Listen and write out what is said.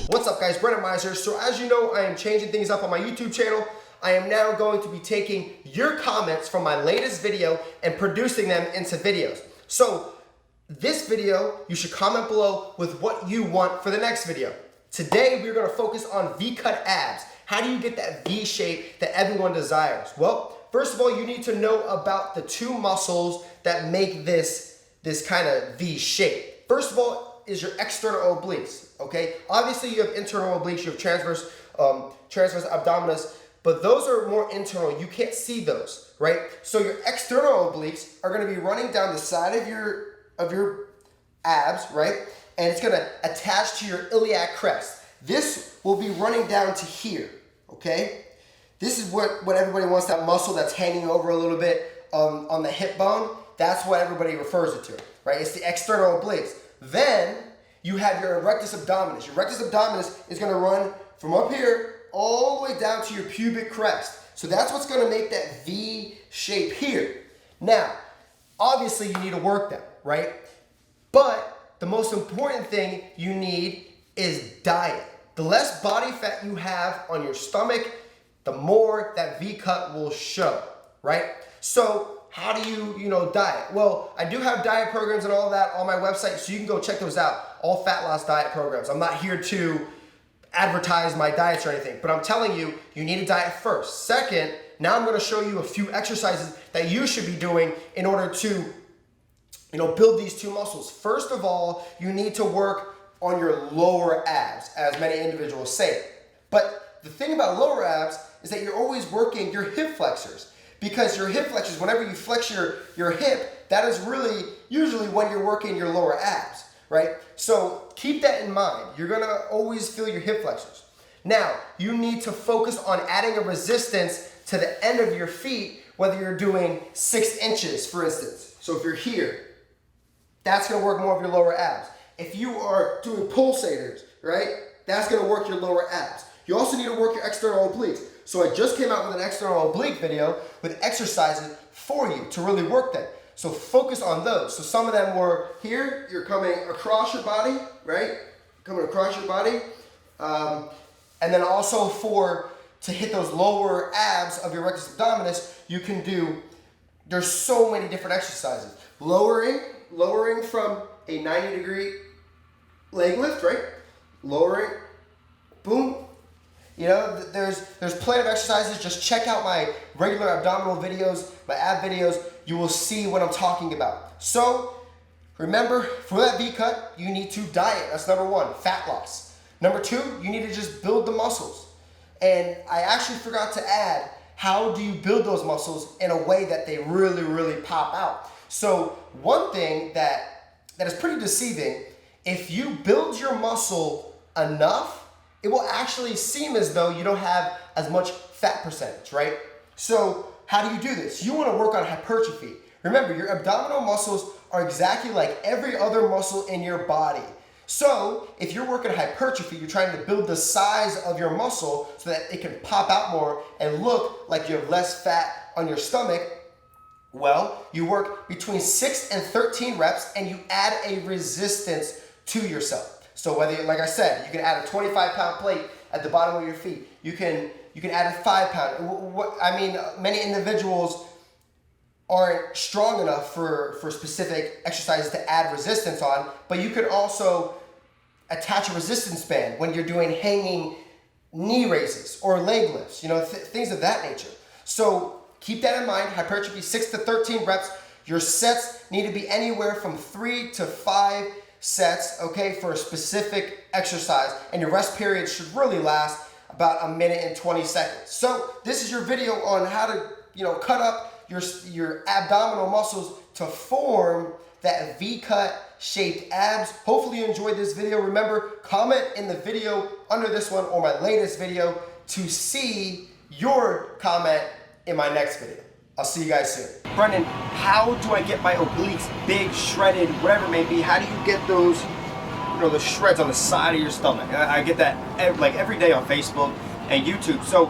What's up guys, Brendan Meyers here. So as you know, I am changing things up on my YouTube channel. I am now going to be taking your comments from my latest video and producing them into videos. So this video, you should comment below with what you want for the next video. Today, we're gonna focus on V-cut abs. How do you get that V shape that everyone desires? Well, first of all, you need to know about the two muscles that make this kind of V shape. First of all is your external obliques, okay? Obviously, you have internal obliques, you have transverse abdominis, but those are more internal. You can't see those, right? So your external obliques are gonna be running down the side of your abs, right? And it's gonna attach to your iliac crest. This will be running down to here, okay? This is what everybody wants, that muscle that's hanging over a little bit on the hip bone. That's what everybody refers it to, right? It's the external obliques. Then you have your erectus abdominis. Your erectus abdominis is gonna run from up here all the way down to your pubic crest. So that's what's gonna make that V shape here. Now, obviously you need to work them, right? But the most important thing you need is diet. The less body fat you have on your stomach, the more that V-cut will show, right? So how do you diet? Well, I do have diet programs and all that on my website, so you can go check those out, all fat loss diet programs. I'm not here to advertise my diets or anything, but I'm telling you, you need a diet first. Second, now I'm gonna show you a few exercises that you should be doing in order to build these two muscles. First of all, you need to work on your lower abs, as many individuals say. But the thing about lower abs is that you're always working your hip flexors, because your hip flexors, whenever you flex your hip, that is really usually when you're working your lower abs, right? So keep that in mind. You're gonna always feel your hip flexors. Now, you need to focus on adding a resistance to the end of your feet, whether you're doing 6 inches, for instance. So if you're here, that's gonna work more of your lower abs. If you are doing pulsators, right, that's gonna work your lower abs. You also need to work your external obliques. So I just came out with an external oblique video with exercises for you to really work them. So focus on those. So some of them were here, you're coming across your body, right? Coming across your body. And then also to hit those lower abs of your rectus abdominis, you can do, there's so many different exercises. Lowering from a 90-degree leg lift, right? Lowering, boom. There's plenty of exercises. Just check out my regular abdominal videos, my ab videos. You will see what I'm talking about. So remember, for that V-cut, you need to diet. That's number one, fat loss. Number two, you need to just build the muscles. And I actually forgot to add, how do you build those muscles in a way that they really, really pop out? So one thing that is pretty deceiving, if you build your muscle enough, it will actually seem as though you don't have as much fat percentage, right? So how do you do this? You want to work on hypertrophy. Remember, your abdominal muscles are exactly like every other muscle in your body. So if you're working hypertrophy, you're trying to build the size of your muscle so that it can pop out more and look like you have less fat on your stomach. Well, you work between 6 and 13 reps and you add a resistance to yourself. So whether, like I said, you can add a 25-pound plate at the bottom of your feet. You can add a 5-pound. Many individuals aren't strong enough for specific exercises to add resistance on, but you could also attach a resistance band when you're doing hanging knee raises or leg lifts, things of that nature. So keep that in mind, hypertrophy, 6 to 13 reps. Your sets need to be anywhere from 3 to 5 sets, okay, for a specific exercise, and your rest period should really last about 1 minute and 20 seconds. So this is your video on how to, cut up your abdominal muscles to form that V-cut shaped abs. Hopefully you enjoyed this video. Remember, comment in the video under this one or my latest video to see your comment in my next video. I'll see you guys soon. Brendan, how do I get my obliques big, shredded, whatever it may be? How do you get those, the shreds on the side of your stomach? I get that every day on Facebook and YouTube. So